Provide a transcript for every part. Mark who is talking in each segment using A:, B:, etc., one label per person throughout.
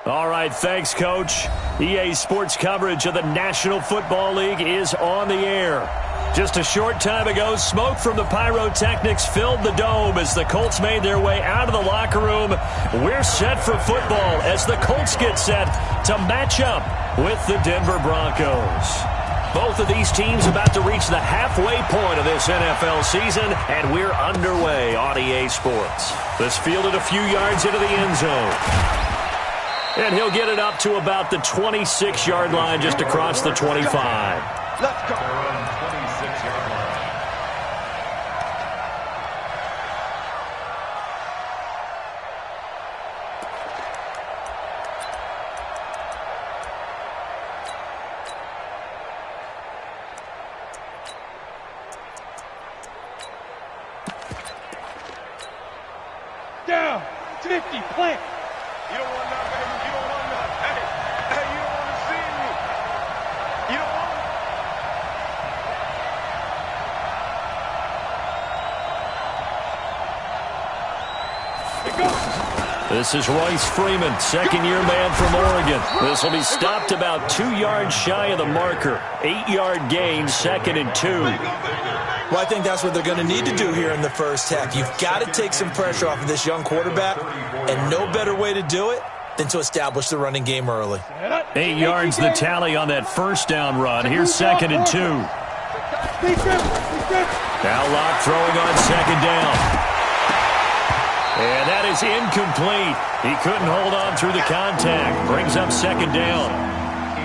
A: All right, thanks, Coach. EA Sports coverage of the National Football League is on the air. Just a short time ago, smoke from the pyrotechnics filled the dome as the Colts made their way out of the locker room. We're set for football as the Colts get set to match up with the Denver Broncos. Both of these teams about to reach the halfway point of this NFL season, and we're underway on EA Sports. This fielded a few yards into the end zone. And he'll get it up to about the 26-yard line just across the 25.
B: Let's go. 26-yard line.
C: Down. 50. Plant.
B: You don't want that, baby. You don't want that. Hey, you don't want to see me. You don't want
A: This is Royce Freeman, second-year man from Oregon. This will be stopped about 2 yards shy of the marker. 8-yard gain, 2nd and 2.
D: Well, I think that's what they're going to need to do here in the first half. You've got to take some pressure off of this young quarterback, and no better way to do it than to establish the running game early.
A: 8 yards the tally on that first down run. Here's 2nd and 2. Now Locke throwing on 2nd down. And that is incomplete. He couldn't hold on through the contact. Brings up 2nd down.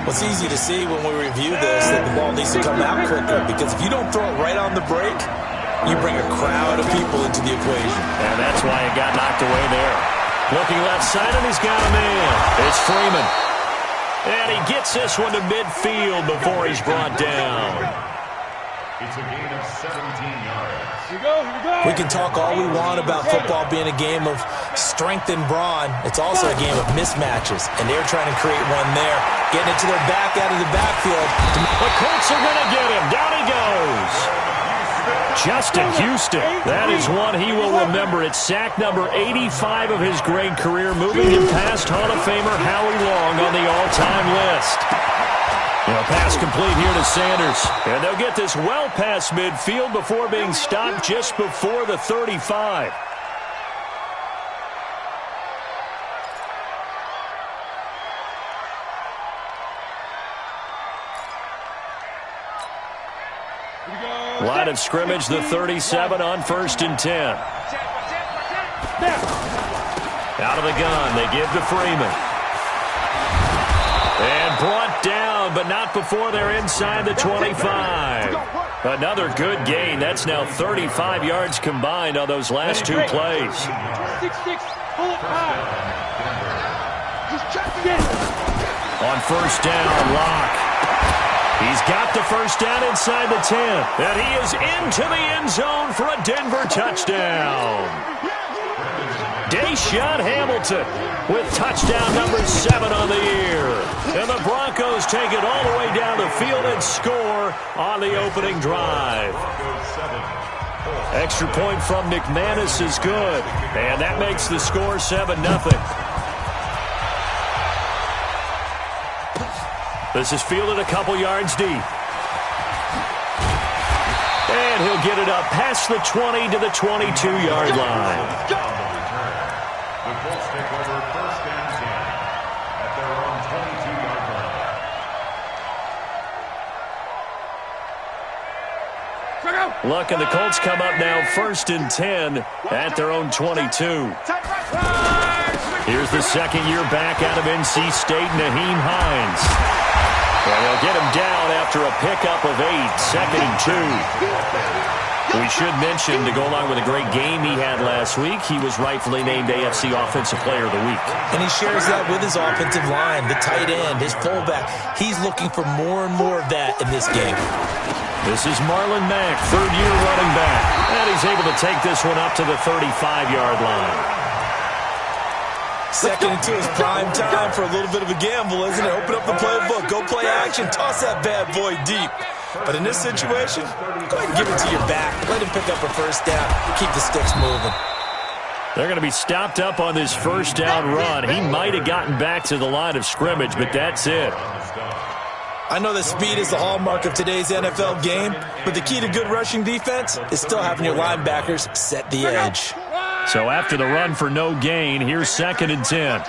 D: Well, it's easy to see when we review this that the ball needs to come out quicker, because if you don't throw it right on the break, you bring a crowd of people into the equation.
A: And that's why it got knocked away there. Looking left side, and he's got a man. It's Freeman. And he gets this one to midfield before he's brought down.
B: It's a gain of 17 yards.
C: Here we go.
D: We can talk all we want about football being a game of strength and brawn. It's also a game of mismatches, and they're trying to create one there. Getting it to their back out of the backfield.
A: The Colts are going to get him. Down he goes. Justin Houston. That is one he will remember. It's sack number 85 of his great career, moving him past Hall of Famer Howie Long on the all-time list. Pass complete here to Sanders. And they'll get this well past midfield before being stopped just before the 35. Line of scrimmage, the 37 on 1st and 10. Out of the gun, they give to Freeman. And brought down, but not before they're inside the 25. Another good gain. That's now 35 yards combined on those last 2 plays.
C: 6-6. Pull it high.
A: On 1st down, Locke. He's got the first down inside the 10. And he is into the end zone for a Denver touchdown. Deshaun Hamilton with touchdown number 7 on the year. And the Broncos take it all the way down the field and score on the opening drive. Extra point from McManus is good. And that makes the score 7-0. This is fielded a couple yards deep. And he'll get it up past the 20 to the 22-yard line.
B: The Colts take over 1st and 10 at their own 22-yard line.
A: Luck and the Colts come up now 1st and 10 at their own 22. Here's the second-year back out of NC State, Naheem Hines. And they'll get him down after a pickup of 8, 2nd and 2. We should mention, to go along with a great game he had last week, he was rightfully named AFC Offensive Player of the Week.
D: And he shares that with his offensive line, the tight end, his fullback. He's looking for more and more of that in this game.
A: This is Marlon Mack, 3rd-year running back. And he's able to take this one up to the 35-yard line.
D: 2nd and 2 is prime time for a little bit of a gamble, isn't it? Open up the playbook, go play action, toss that bad boy deep. But in this situation, go ahead and give it to your back. Let him pick up a first down. Keep the sticks moving.
A: They're going to be stopped up on this first down run. He might have gotten back to the line of scrimmage, but that's it.
D: I know that speed is the hallmark of today's NFL game, but the key to good rushing defense is still having your linebackers set the edge.
A: So after the run for no gain, here's 2nd and 10.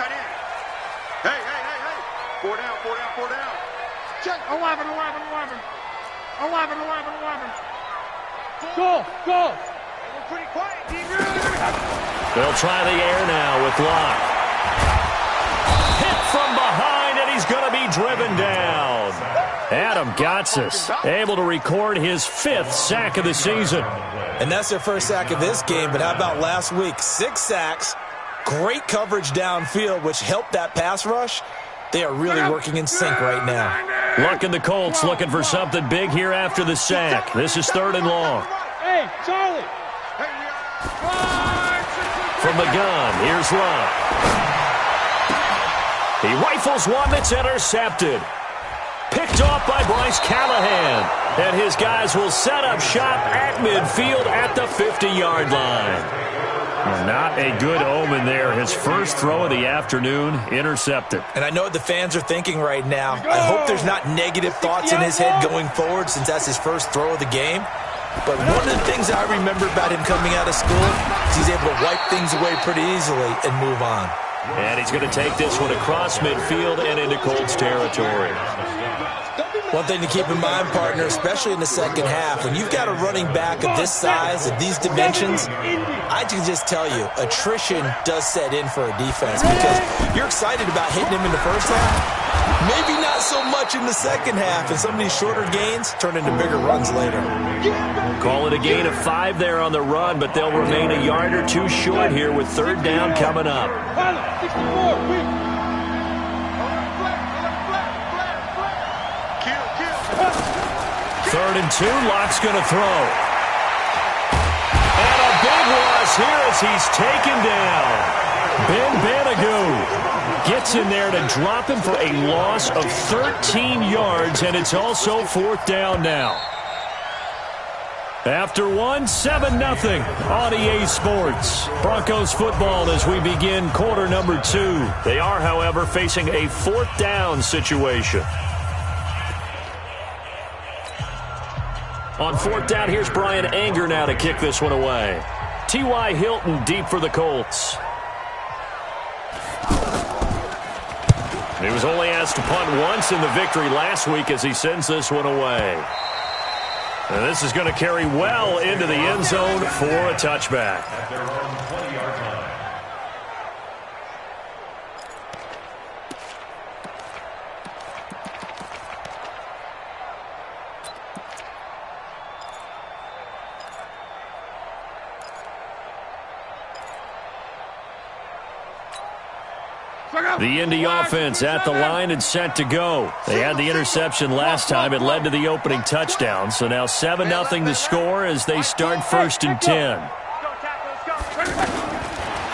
B: Hey. 4 down.
C: Check. 11. Go.
B: We're pretty quiet.
A: They'll try the air now with Locke. Hit from behind, and he's going to be driven down. Adam Gotsis able to record his 5th sack of the season.
D: And that's their first sack of this game, but how about last week? 6 sacks, great coverage downfield, which helped that pass rush. They are really working in sync right now.
A: Luck and the Colts looking for something big here after the sack. This is 3rd and long.
C: Hey, Charlie.
A: From the gun, here's Locke. He rifles one that's intercepted. Picked off by Bryce Callahan. And his guys will set up shop at midfield at the 50-yard line. Not a good omen there. His first throw of the afternoon intercepted.
D: And I know what the fans are thinking right now. I hope there's not negative thoughts in his head going forward since that's his first throw of the game. But one of the things I remember about him coming out of school is he's able to wipe things away pretty easily and move on.
A: And he's going to take this one across midfield and into Colts territory.
D: One thing to keep in mind, partner, especially in the second half, when you've got a running back of this size, of these dimensions, I can just tell you, attrition does set in for a defense because you're excited about hitting him in the first half. Maybe not so much in the second half, and some of these shorter gains turn into bigger runs later.
A: Call it a gain of 5 there on the run, but they'll remain a yard or two short here with 3rd down coming up. 3rd and 2, Locke's going to throw. And a big loss here as he's taken down. Ben Banagoo gets in there to drop him for a loss of 13 yards, and it's also 4th down now. After 7-0 on EA Sports. Broncos football as we begin quarter number 2. They are, however, facing a 4th down situation. On 4th down, here's Brian Anger now to kick this one away. T.Y. Hilton deep for the Colts. He was only asked to punt once in the victory last week as he sends this one away. And this is going to carry well into the end zone for a touchback. The Indy offense at the line and set to go. They had the interception last time. It led to the opening touchdown. So now 7-0 to score as they start 1st and 10.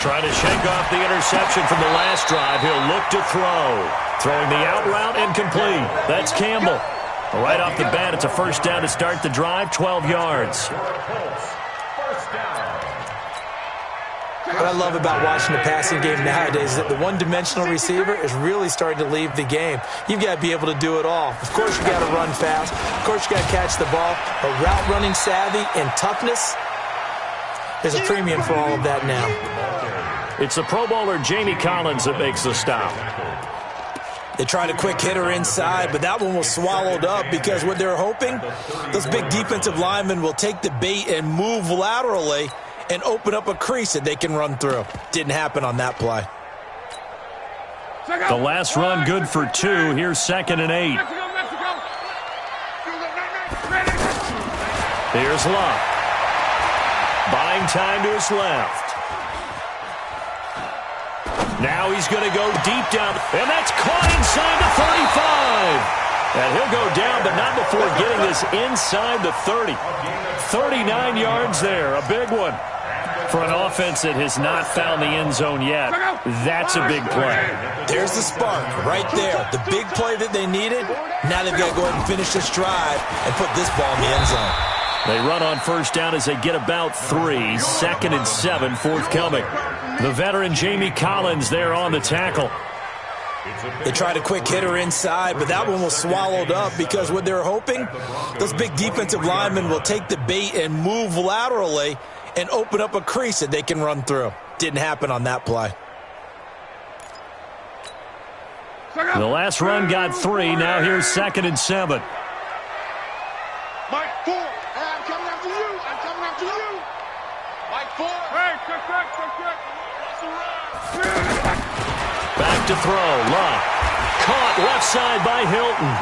A: Trying to shake off the interception from the last drive. He'll look to throw. Throwing the out route incomplete. That's Campbell. Right off the bat, it's a 1st down to start the drive, 12 yards.
D: What I love about watching the passing game nowadays is that the one-dimensional receiver is really starting to leave the game. You've got to be able to do it all. Of course, you've got to run fast. Of course, you've got to catch the ball. But route running savvy and toughness, there's a premium for all of that now.
A: It's the Pro Bowler Jamie Collins that makes the stop.
D: They tried a quick hitter inside, but that one was swallowed up because what they're hoping, those big defensive linemen will take the bait and move laterally and open up a crease that they can run through. Didn't happen on that play.
A: The last run good for 2. Here's 2nd and 8. Here's Locke. Buying time to his left. Now he's going to go deep down. And that's caught inside the 35. And he'll go down, but not before getting this inside the 30. 39 yards there. A big one. For an offense that has not found the end zone yet, that's a big play.
D: There's the spark right there. The big play that they needed. Now they've got to go ahead and finish this drive and put this ball in the end zone.
A: They run on first down as they get about 3. 2nd and 7 forthcoming. The veteran Jamie Collins there on the tackle.
D: They tried a quick hitter inside, but that one was swallowed up because what they're hoping, those big defensive linemen will take the bait and move laterally and open up a crease that they can run through. Didn't happen on that play.
A: The last run got 3. Now here's 2nd and 7.
C: Mike 4. Hey, I'm coming after you. I'm coming after you. Mike 4. Hey, check.
A: Back to throw. Love. Caught left side by Hilton.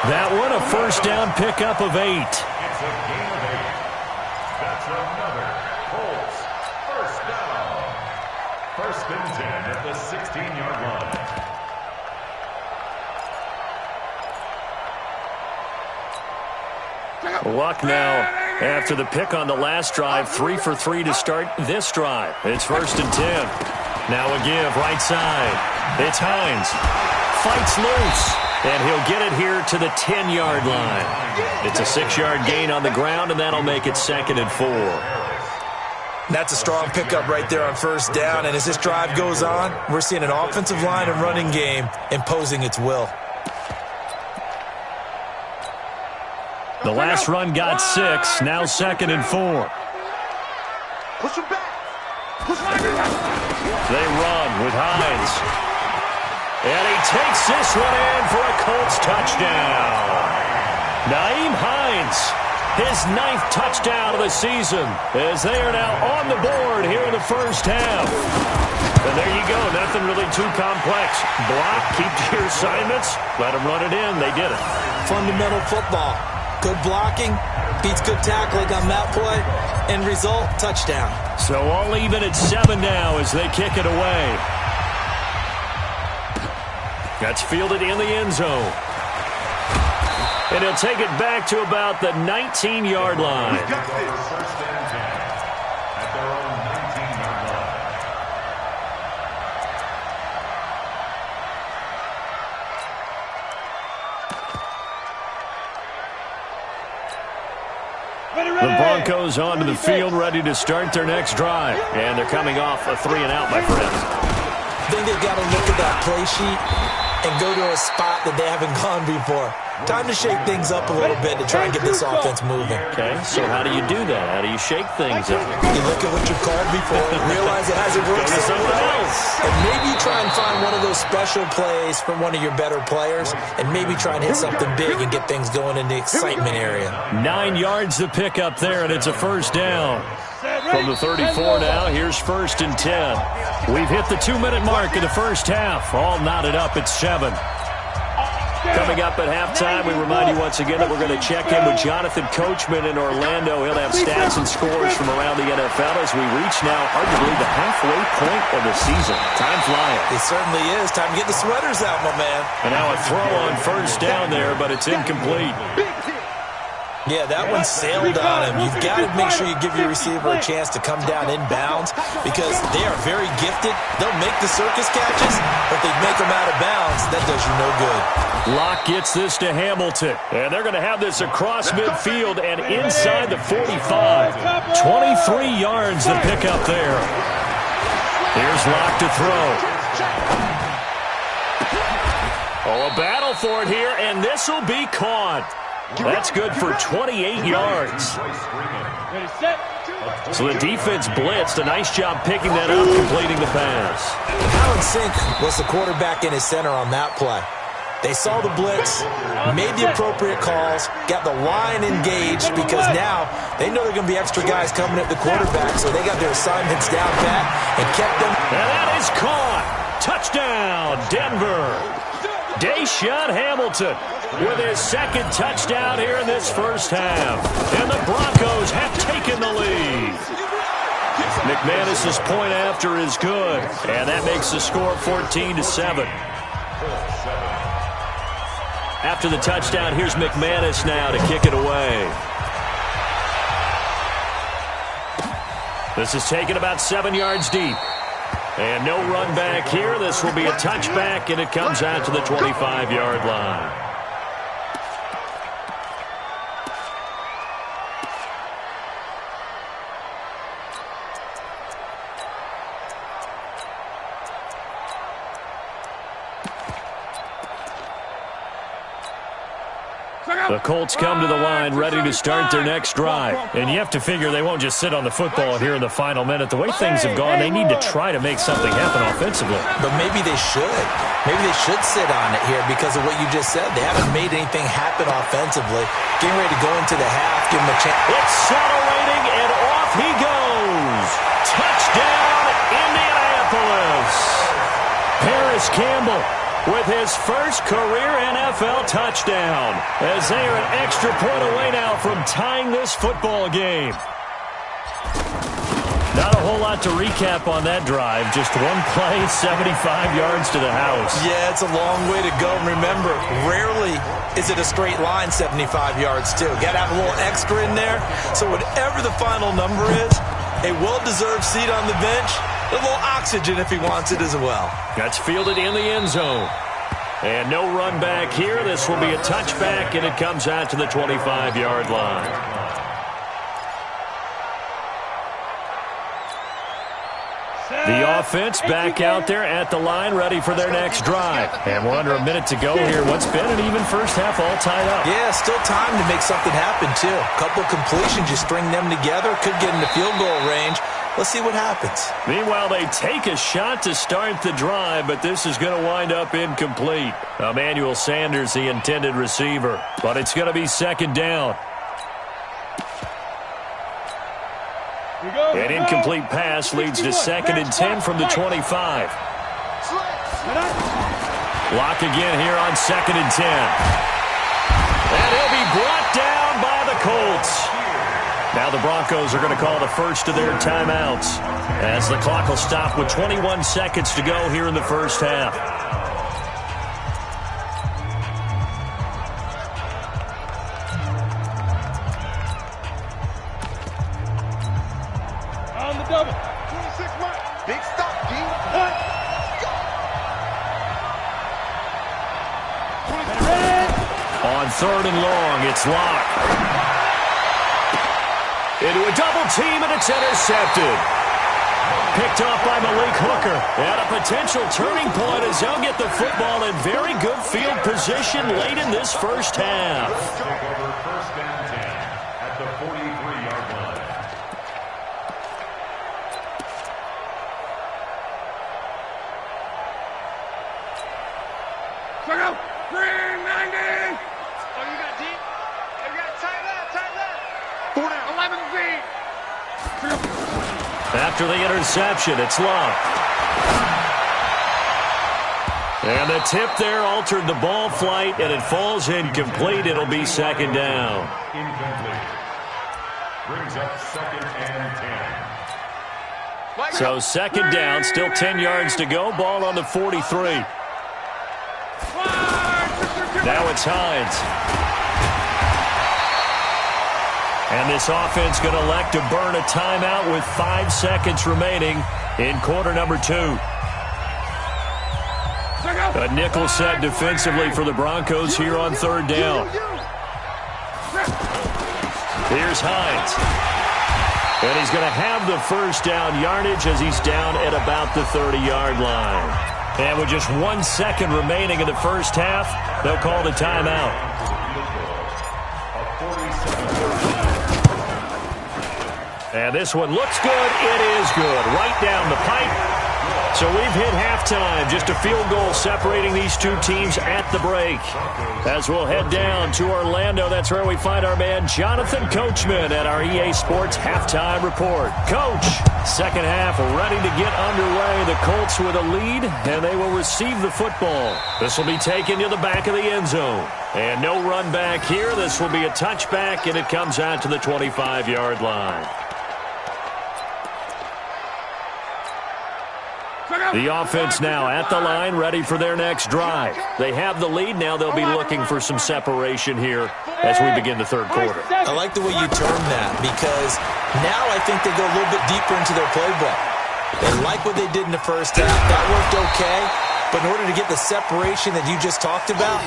A: That one a first down pickup of 8.
E: It's a gain of 8. That's another Colts first down. 1st and 10 at the 16-yard line.
A: Luck now after the pick on the last drive. 3 for 3 to start this drive. It's 1st and 10. Now a give right side. It's Hines. Fights loose. And he'll get it here to the 10-yard line. It's a 6-yard gain on the ground, and that'll make it 2nd and 4.
D: That's a strong pickup right there on first down. And as this drive goes on, we're seeing an offensive line and running game imposing its will.
A: The last run got 6. Now 2nd and 4.
C: Push him back.
A: They run with Hines. And he takes this one in for a Colts touchdown. Nyheim Hines, his 9th touchdown of the season, as they are now on the board here in the first half. And there you go, nothing really too complex. Block, keep to your assignments, let them run it in. They did it.
D: Fundamental football. Good blocking, beats good tackling on that play, end result, touchdown.
A: So all even at 7 now as they kick it away. That's fielded in the end zone. And he'll take it back to about the 19-yard line. The Broncos onto the field, ready to start their next drive. And they're coming off a 3-and-out, my friends.
D: I think they've got to look at that play sheet and go to a spot that they haven't gone before. Time to shake things up a little bit to try and get this offense moving.
A: Okay, so how do you do that? How do you shake things up?
D: You look at what you've called before and realize it hasn't worked somewhere else. And maybe you try and find one of those special plays from one of your better players and maybe try and hit something big and get things going in the excitement area.
A: 9 yards to pick up there, and it's a first down. From the 34 now, here's 1st and 10. We've hit the 2-minute mark in the first half. All knotted up at 7. Coming up at halftime, we remind you once again that we're going to check in with Jonathan Coachman in Orlando. He'll have stats and scores from around the NFL as we reach now arguably the halfway point of the season. Time flying.
D: It certainly is. Time to get the sweaters out, my man.
A: And now a throw on first down there, but it's incomplete.
D: Yeah, that one sailed on him. You've got to make sure you give your receiver a chance to come down inbounds because they are very gifted. They'll make the circus catches, but they make them out of bounds. That does you no good.
A: Locke gets this to Hamilton, and they're going to have this across midfield and inside the 45. 23 yards to pick up there. Here's Locke to throw. Oh, a battle for it here, and this will be caught. That's good for 28 yards. So the defense blitzed. A nice job picking that up, completing the pass.
D: Alan Sink was the quarterback in his center on that play. They saw the blitz, made the appropriate calls, got the line engaged because now they know there are going to be extra guys coming at the quarterback, so they got their assignments down pat and kept them.
A: And that is caught. Touchdown, Denver. Deshaun Hamilton with his 2nd touchdown here in this first half. And the Broncos have taken the lead. McManus's point after is good. And that makes the score 14-7. After the touchdown, here's McManus now to kick it away. This is taken about 7 yards deep. And no run back here. This will be a touchback, and it comes out to the 25-yard line. The Colts come to the line ready to start their next drive. And you have to figure they won't just sit on the football here in the final minute. The way things have gone, they need to try to make something happen offensively.
D: But maybe they should. Maybe they should sit on it here because of what you just said. They haven't made anything happen offensively. Getting ready to go into the half, give them a chance.
A: Accelerating, and off he goes. Touchdown, Indianapolis. Paris Campbell with his first career NFL touchdown, as they are an extra point away now from tying this football game. Not a whole lot to recap on that drive. Just one play, 75 yards to the house.
D: Yeah, it's a long way to go. Remember, rarely is it a straight line 75 yards, too. Got to have a little extra in there. So whatever the final number is, a well-deserved seat on the bench, a little oxygen if he wants it as well.
A: That's fielded in the end zone. And no run back here. This will be a touchback, and it comes out to the 25-yard line. The offense back out there at the line, ready for their next drive. And we're under a minute to go here. What's been an even first half all tied up.
D: Yeah, still time to make something happen, too. A couple completions, you string them together, could get into field goal range. Let's see what happens.
A: Meanwhile, they take a shot to start the drive, but this is going to wind up incomplete. Emmanuel Sanders, the intended receiver, but it's going to be second down. An incomplete pass leads to 2nd and 10 from the 25. Lock again here on 2nd and 10. And he'll be brought down by the Colts. Now the Broncos are going to call the first of their timeouts, as the clock will stop with 21 seconds to go here in the first half.
C: On the double. 26 mark. Big stop, D.
A: On 3rd and long, it's Locke. Into a double team, and it's intercepted. Picked off by Malik Hooker. And a potential turning point as they'll get the football in very good field position late in this first half.
E: Take over 1st and 10 at the 43-yard line.
C: Check out. 390. Oh, you got deep. You got tight left, tight left. 4 down. 11 feet.
A: After the interception, it's Locke. And the tip there altered the ball flight, and it falls incomplete. It'll be second down.
E: Incomplete. Brings up 2nd and 10.
A: So second down, still 10 yards to go. Ball on the 43. Now it's Hines. And this offense going to elect to burn a timeout with 5 seconds remaining in quarter number 2. A nickel set defensively for the Broncos here on 3rd down. Here's Hines. And he's going to have the first down yardage as he's down at about the 30-yard line. And with just 1 second remaining in the first half, they'll call the timeout. And this one looks good. It is good. Right down the pipe. So we've hit halftime. Just a field goal separating these two teams at the break. As we'll head down to Orlando, that's where we find our man Jonathan Coachman at our EA Sports Halftime Report. Coach, second half ready to get underway. The Colts with a lead, and they will receive the football. This will be taken to the back of the end zone. And no run back here. This will be a touchback, and it comes out to the 25-yard line. The offense now at the line, ready for their next drive. They have the lead. Now they'll be looking for some separation here as we begin the third quarter.
D: I like the way you term that because now I think they go a little bit deeper into their playbook. They like what they did in the first half. That worked okay. But in order to get the separation that you just talked about,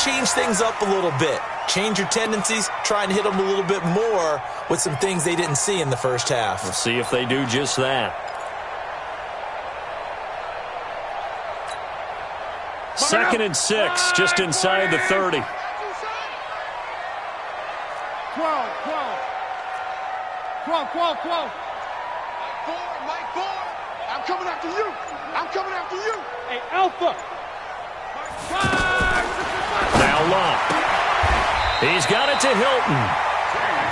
D: change things up a little bit. Change your tendencies. Try and hit them a little bit more with some things they didn't see in the first half.
A: We'll see if they do just that. 2nd and 6, just inside the 30.
C: 12. Mike 4. I'm coming after you. Hey, Alpha.
A: Now Locke. He's got it to Hilton.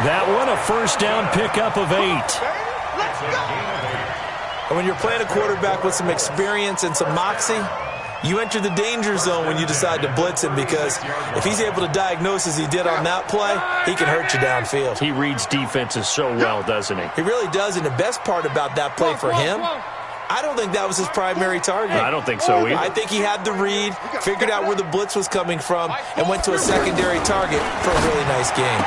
A: That one a first down pickup of 8.
C: Let's go.
D: And when you're playing a quarterback with some experience and some moxie, you enter the danger zone when you decide to blitz him, because if he's able to diagnose as he did on that play, he can hurt you downfield.
A: He reads defenses so well, doesn't he?
D: He really does, and the best part about that play for him, I don't think that was his primary target.
A: I don't think so either.
D: I think he had the read, figured out where the blitz was coming from, and went to a secondary target for a really nice game.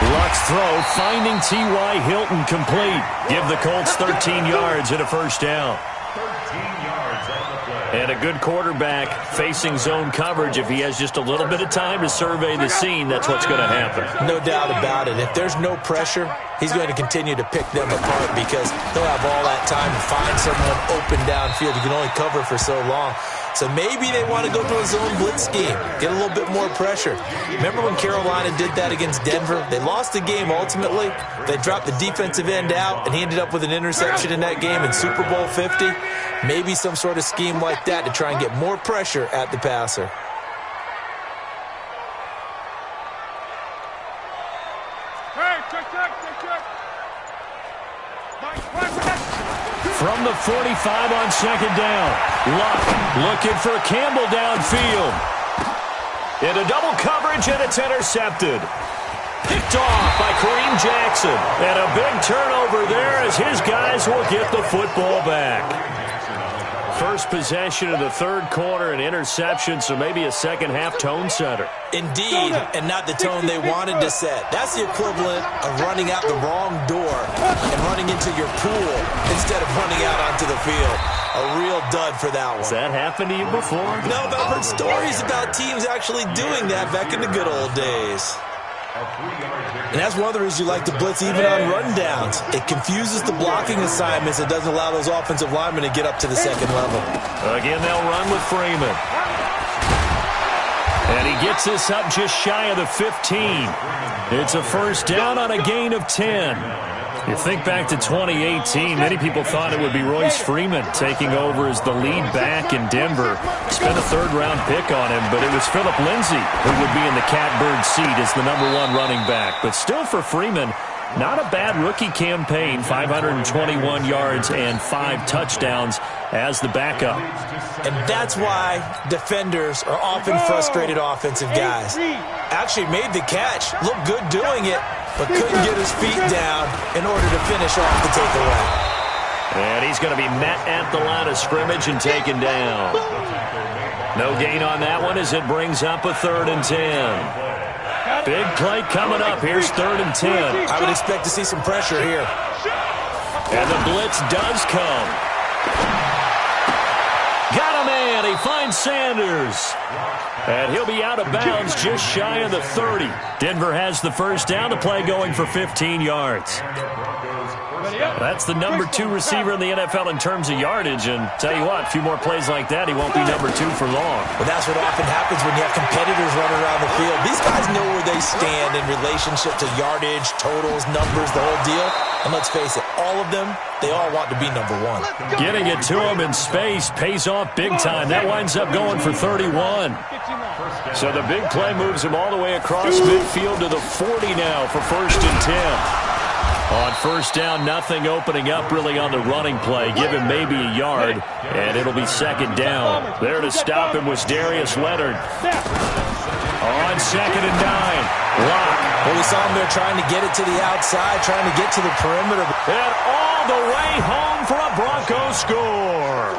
A: Luck's throw finding T.Y. Hilton complete. Give the Colts 13 yards and a first down.
E: 13 yards on the play.
A: And a good quarterback facing zone coverage. If he has just a little bit of time to survey the scene, that's what's going to happen.
D: No doubt about it. If there's no pressure, he's going to continue to pick them apart, because he'll have all that time to find someone open downfield. You can only cover for so long. So maybe they want to go to a zone blitz scheme, get a little bit more pressure. Remember when Carolina did that against Denver? They lost the game ultimately. They dropped the defensive end out, and he ended up with an interception in that game in Super Bowl 50. Maybe some sort of scheme like that to try and get more pressure at the passer.
A: From the 45 on second down. Luck looking for Campbell downfield. Into double coverage, and it's intercepted. Picked off by Kareem Jackson. And a big turnover there as his guys will get the football back. First possession of the third quarter, an interception, so maybe a second-half tone setter.
D: Indeed, and not the tone they wanted to set. That's the equivalent of running out the wrong door and running into your pool instead of running out onto the field. A real dud for that one.
A: Has that happened to you before?
D: No, but I've heard stories about teams actually doing that back in the good old days. And that's one of the reasons you like to blitz even on rundowns. It confuses the blocking assignments. It doesn't allow those offensive linemen to get up to the second level.
A: Again, they'll run with Freeman. And he gets this up just shy of the 15. It's a first down on a gain of 10. You think back to 2018, many people thought it would be Royce Freeman taking over as the lead back in Denver. Spent a third-round pick on him, but it was Phillip Lindsay who would be in the catbird seat as the number 1 running back. But still for Freeman, not a bad rookie campaign, 521 yards and 5 touchdowns as the backup.
D: And that's why defenders are often frustrated offensive guys. Actually made the catch, looked good doing it, but couldn't get his feet down in order to finish off the takeaway.
A: And he's going to be met at the line of scrimmage and taken down. No gain on that one as it brings up a 3rd and 10. Big play coming up. Here's 3rd and 10.
D: I would expect to see some pressure here.
A: And the blitz does come. Got a man. He finds Sanders. And he'll be out of bounds just shy of the 30. Denver has the first down. The play going for 15 yards. That's the number 2 receiver in the NFL in terms of yardage. And tell you what, a few more plays like that, he won't be number 2 for long.
D: Well, that's what often happens when you have competitors running around the field. These guys know where they stand in relationship to yardage, totals, numbers, the whole deal. And let's face it, all of them, they all want to be number 1.
A: Getting it to him in space pays off big time. That winds up going for 31. So the big play moves him all the way across midfield to the 40 now for 1st and 10. On first down, nothing opening up really on the running play. Give him maybe a yard, and it'll be 2nd down. There to stop him was Darius Leonard. On 2nd and 9. Lock.
D: Well, we saw him there trying to get it to the outside, trying to get to the perimeter.
A: And all the way home for a Broncos score.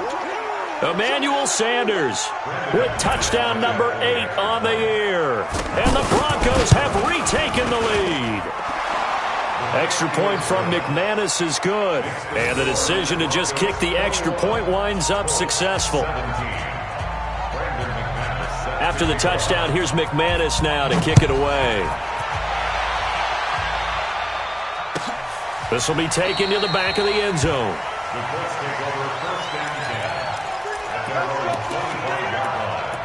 A: Emmanuel Sanders with touchdown number 8 on the year. And the Broncos have retaken the lead. Extra point from McManus is good. And the decision to just kick the extra point winds up successful. After the touchdown, here's McManus now to kick it away. This will be taken to the back of the end zone.
E: The Colts take over 1st and 10 at their own 25-yard line.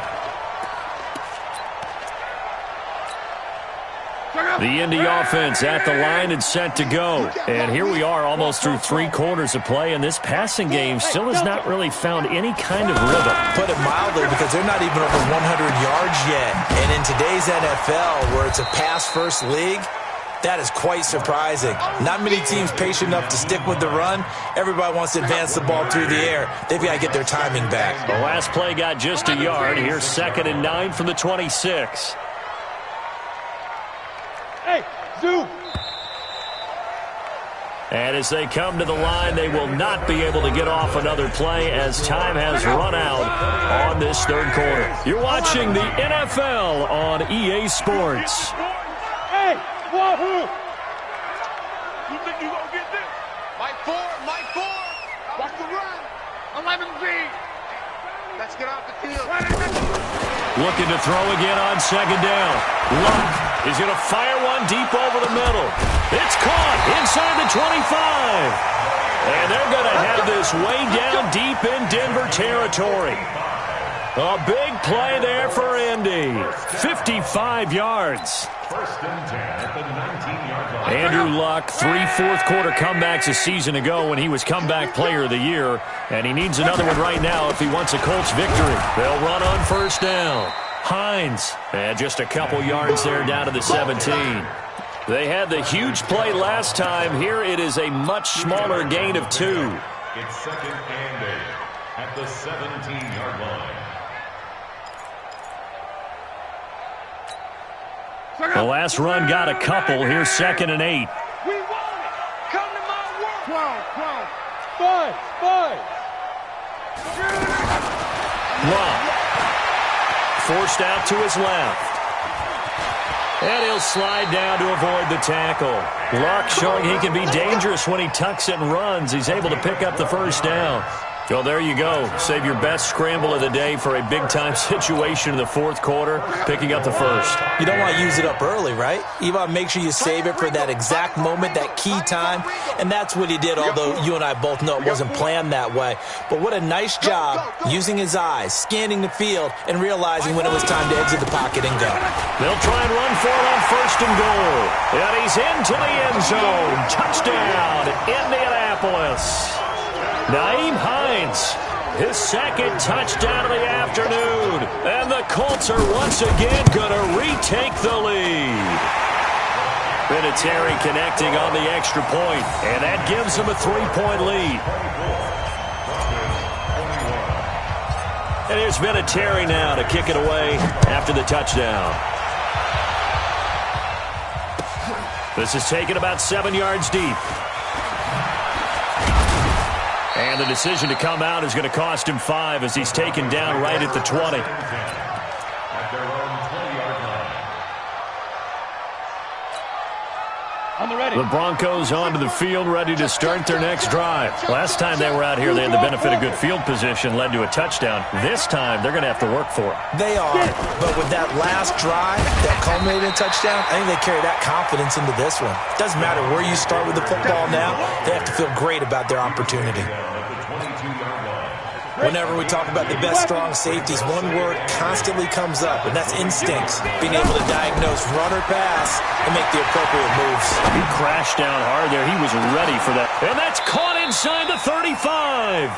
A: The Indy offense at the line and set to go. And here we are almost through 3 quarters of play, and this passing game still has not really found any kind of rhythm.
D: Put it mildly, because they're not even over 100 yards yet. And in today's NFL, where it's a pass-first league, that is quite surprising. Not many teams patient enough to stick with the run. Everybody wants to advance the ball through the air. They've got to get their timing back.
A: The last play got just a yard. Here's 2nd and 9 from the 26.
C: Hey, Zoo!
A: And as they come to the line, they will not be able to get off another play as time has run out on this 3rd quarter. You're watching the NFL on EA Sports.
C: Hey, Wahoo! You think you gonna get this? Mike 4. Watch the run. 11B. Let's get off the field.
A: Looking to throw again on 2nd down. Luck is going to fire one deep over the middle. It's caught inside the 25. And they're going to have this way down deep in Denver territory. A big play there for Indy. 55 yards.
E: 1st and 10 at the 19-yard line.
A: Andrew Luck, 3 fourth-quarter comebacks a season ago when he was comeback player of the year, and he needs another one right now if he wants a Colts victory. They'll run on 1st down. Hines, and just a couple yards there down to the 17. They had the huge play last time. Here it is a much smaller gain of 2.
E: It's 2nd and 8 at the 17-yard line.
A: The last run got a couple. Here's 2nd and 8.
C: We want it. Come to my work. 12. 5.
A: Luck forced out to his left. And he'll slide down to avoid the tackle. Luck showing he can be dangerous when he tucks it and runs. He's able to pick up the 1st down. Well, there you go. Save your best scramble of the day for a big-time situation in the 4th quarter, picking up the 1st.
D: You don't want to use it up early, right? You want to make sure you save it for that exact moment, that key time, and that's what he did, although you and I both know it wasn't planned that way. But what a nice job using his eyes, scanning the field, and realizing when it was time to exit the pocket and go.
A: They'll try and run for it on 1st and goal. And he's into the end zone. Touchdown, Indianapolis. Naeem Hines, his 2nd touchdown of the afternoon. And the Colts are once again going to retake the lead. Vinatieri connecting on the extra point, and that gives them a 3-point lead. And here's Vinatieri now to kick it away after the touchdown. This is taken about 7 yards deep. And the decision to come out is going to cost him 5 as he's taken down right at the 20.
E: At their own 20-yard line.
C: On the ready.
A: The Broncos onto the field, ready to start their next drive. Last time they were out here, they had the benefit of good field position, led to a touchdown. This time, they're going to have to work for it.
D: They are, but with that last drive that culminated in a touchdown, I think they carry that confidence into this one. It doesn't matter where you start with the football now, they have to feel great about their opportunity. Whenever we talk about the best strong safeties, one word constantly comes up, and that's instincts. Being able to diagnose run or pass and make the appropriate moves.
A: He crashed down hard there. He was ready for that. And that's caught inside the 35.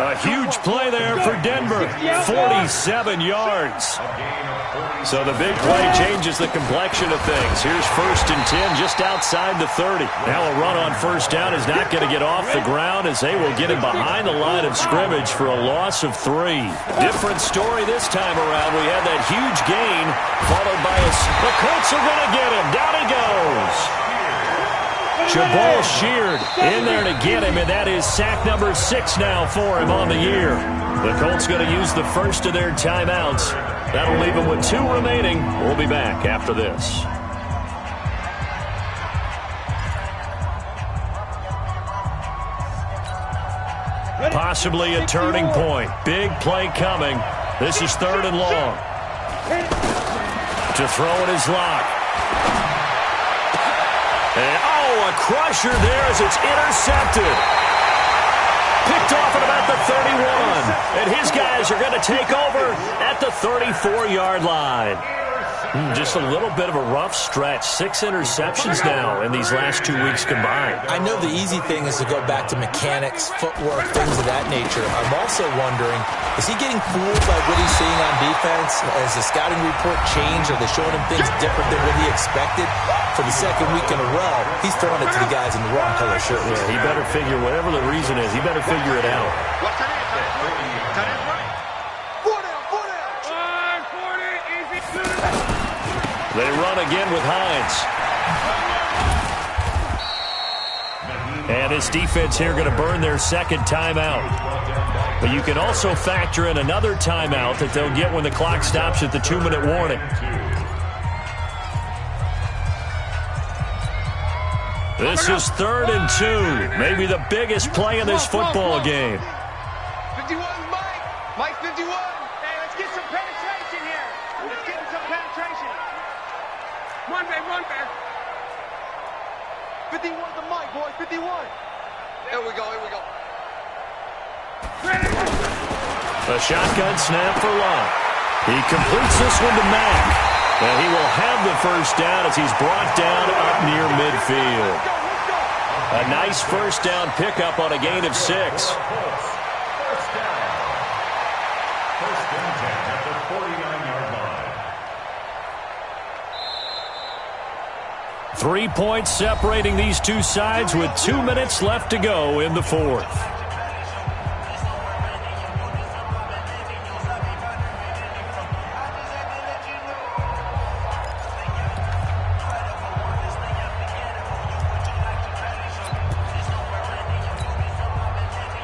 A: A huge play there for Denver. 47 yards. So the big play changes the complexion of things. Here's 1st and 10 just outside the 30. Now a run on 1st down is not going to get off the ground as they will get him behind the line of scrimmage for a loss of 3. Different story this time around. We had that huge gain followed by the Colts are going to get him. Down he goes. Jabal Sheard in there to get him, and that is sack number 6 now for him on the year. The Colts going to use the first of their timeouts. That'll leave them with 2 remaining. We'll be back after this. Possibly a turning point. Big play coming. This is 3rd and long. To throw it is Locke. And, a crusher there as it's intercepted. Picked off at about the 31. And his guys are going to take over at the 34-yard line. Just a little bit of a rough stretch. 6 interceptions now in these last 2 weeks combined.
D: I know the easy thing is to go back to mechanics, footwork, things of that nature. I'm also wondering, is he getting fooled by what he's seeing on defense? Has the scouting report changed? Are they showing him things different than what he expected? For the second week in a row, he's throwing it to the guys in the wrong color shirt.
A: Yeah, he better figure, whatever the reason is, he better figure it out.
B: What's that? Tight end right. 4 down, 4 down.
C: 40, easy.
A: They run again with Hines. And this defense here going to burn their second timeout. But you can also factor in another timeout that they'll get when the clock stops at the 2-minute warning. This is 3rd and 2. Maybe the biggest play in this football game.
B: 51, Mike. Mike 51.
C: Hey, let's get some penetration here. Let's get some penetration. Run back.
B: 51 to Mike, boys. 51. Here we go.
A: A shotgun snap for Locke. He completes this one to Mack. And he will have the first down as he's brought down up near midfield. A nice first down pickup on a gain of 6.
E: First down. First and 10 at the 49-yard line.
A: 3 points separating these two sides with 2 minutes left to go in the 4th.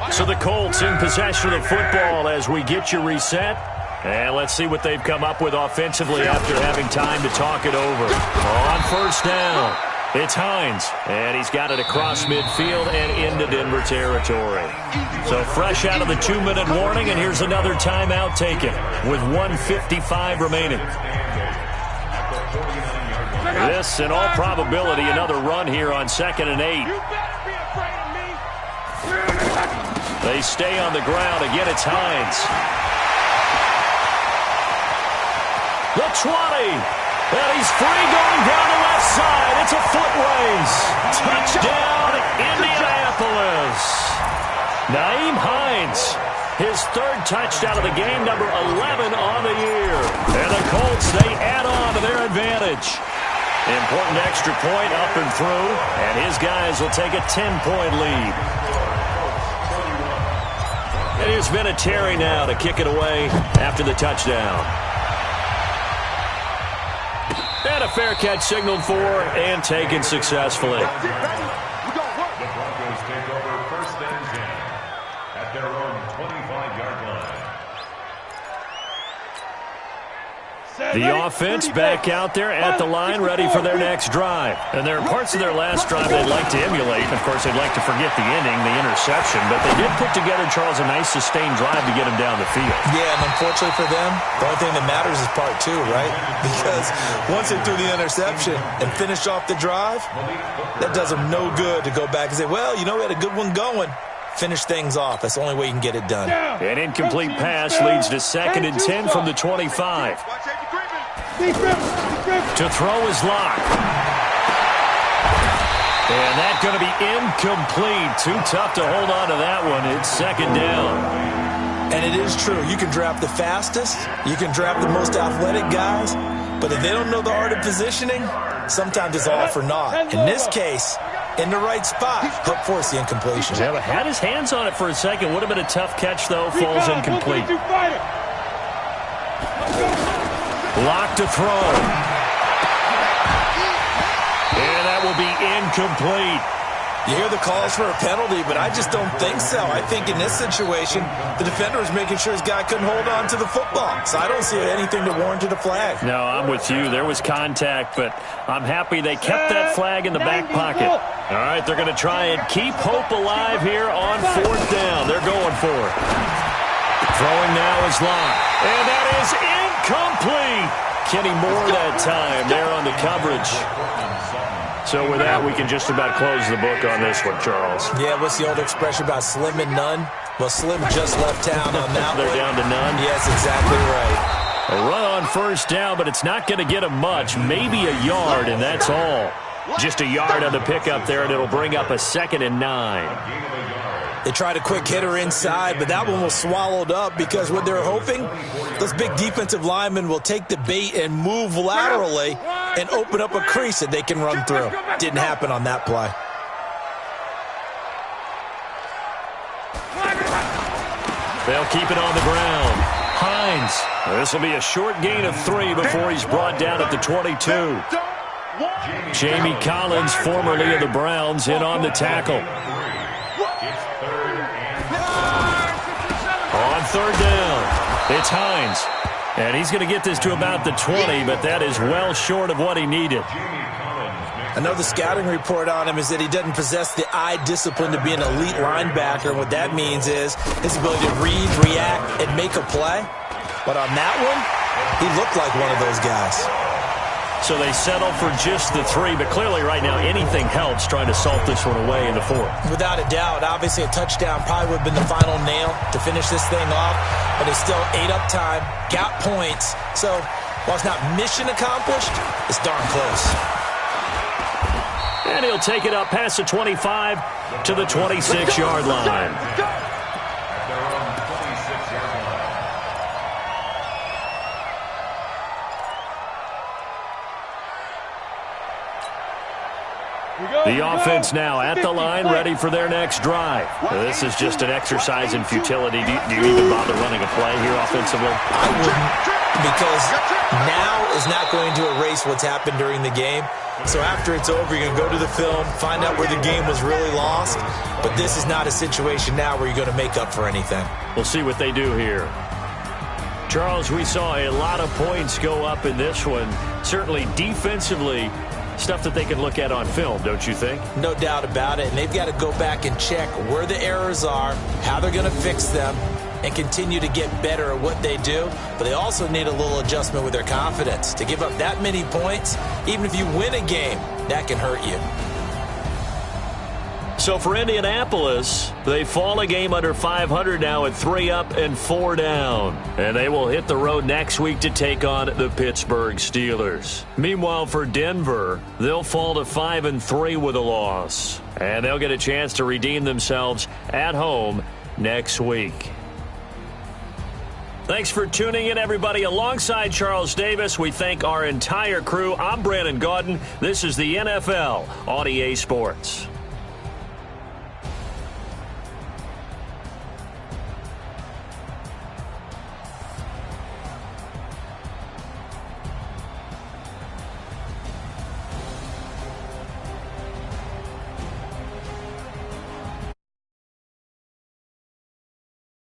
A: So the Colts in possession of the football as we get you reset. And let's see what they've come up with offensively after having time to talk it over. On first down, it's Hines. And he's got it across midfield and into Denver territory. So fresh out of the 2-minute warning, and here's another timeout taken with 1:55 remaining. This, in all probability, another run here on 2nd and 8.
C: You better be afraid of me.
A: They stay on the ground. Again, it's Hines. The 20. And he's free going down the left side. It's a foot race. Touchdown, Indianapolis. Naeem Hines, his 3rd touchdown of the game, number 11 on the year. And the Colts, they add on to their advantage. Important extra point up and through, and his guys will take a 10-point lead. And here's Vinatieri now to kick it away after the touchdown. And a fair catch signaled for and taken successfully.
E: The Broncos take over 1st and 10 at their own 25-yard line.
A: The offense back out there at the line, ready for their next drive. And there are parts of their last drive they'd like to emulate. Of course, they'd like to forget the inning, the interception. But they did put together, Charles, a nice sustained drive to get him down the field.
D: Yeah, and unfortunately for them, the only thing that matters is part 2, right? Because once they threw the interception and finished off the drive, that does them no good to go back and say, well, you know, we had a good one going. Finish things off. That's the only way you can get it done.
A: An incomplete pass leads to 2nd and 10 from the 25. To throw is Locke. And that's going to be incomplete. Too tough to hold on to that one. It's 2nd down.
D: And it is true. You can draft the fastest. You can draft the most athletic guys. But if they don't know the art of positioning, sometimes it's all for naught. In this case, in the right spot, help force the incompletion.
A: Yeah, had his hands on it for a second. Would have been a tough catch, though. Falls incomplete. Lock to throw. And that will be incomplete.
D: You hear the calls for a penalty, but I just don't think so. I think in this situation, the defender was making sure his guy couldn't hold on to the football. So I don't see anything to warrant a flag.
A: No, I'm with you. There was contact, but I'm happy they kept that flag in the back pocket. All right, they're going to try and keep hope alive here on 4th down. They're going for it. Throwing now is Locke. And that is incomplete. Kenny Moore that time there on the coverage. So with that, we can just about close the book on this one, Charles.
D: Yeah, what's the old expression about slim and none? Well, Slim just left town on that
A: They're
D: one.
A: down to none?
D: Yes, exactly right.
A: A run on first down, but it's not going to get him much. Maybe a yard, and that's all. Just a yard on the pickup there, and it'll bring up a 2nd and 9.
D: They tried a quick hitter inside, but that one was swallowed up because what they're hoping, those big defensive linemen will take the bait and move laterally and open up a crease that they can run through. Didn't happen on that play.
A: They'll keep it on the ground. Hines. This will be a short gain of 3 before he's brought down at the 22. Jamie Collins, formerly of the Browns, in on the tackle. On 3rd down, it's Hines. And he's going to get this to about the 20, but that is well short of what he needed.
D: I know the scouting report on him is that he doesn't possess the eye discipline to be an elite linebacker. And what that means is his ability to read, react, and make a play. But on that one, he looked like one of those guys.
A: So they settle for just the 3, but clearly right now anything helps trying to salt this one away in the 4th.
D: Without a doubt, obviously a touchdown probably would have been the final nail to finish this thing off, but it's still ate up time, got points. So while it's not mission accomplished, it's darn close.
A: And he'll take it up past the 25 to the 26-yard line. The offense now at the line, ready for their next drive. This is just an exercise in futility. Do you even bother running a play here offensively?
D: I wouldn't, because now is not going to erase what's happened during the game. So after it's over, you're going to go to the film, find out where the game was really lost. But this is not a situation now where you're going to make up for anything.
A: We'll see what they do here. Charles, we saw a lot of points go up in this one. Certainly defensively, stuff that they can look at on film, don't you think?
D: No doubt about it. And they've got to go back and check where the errors are, how they're going to fix them, and continue to get better at what they do. But they also need a little adjustment with their confidence. To give up that many points, even if you win a game, that can hurt you.
A: So for Indianapolis, they fall a game under 500 now at 3 up and 4 down. And they will hit the road next week to take on the Pittsburgh Steelers. Meanwhile, for Denver, they'll fall to 5-3 with a loss. And they'll get a chance to redeem themselves at home next week. Thanks for tuning in, everybody. Alongside Charles Davis, we thank our entire crew. I'm Brandon Gaudin. This is the NFL on EA Sports.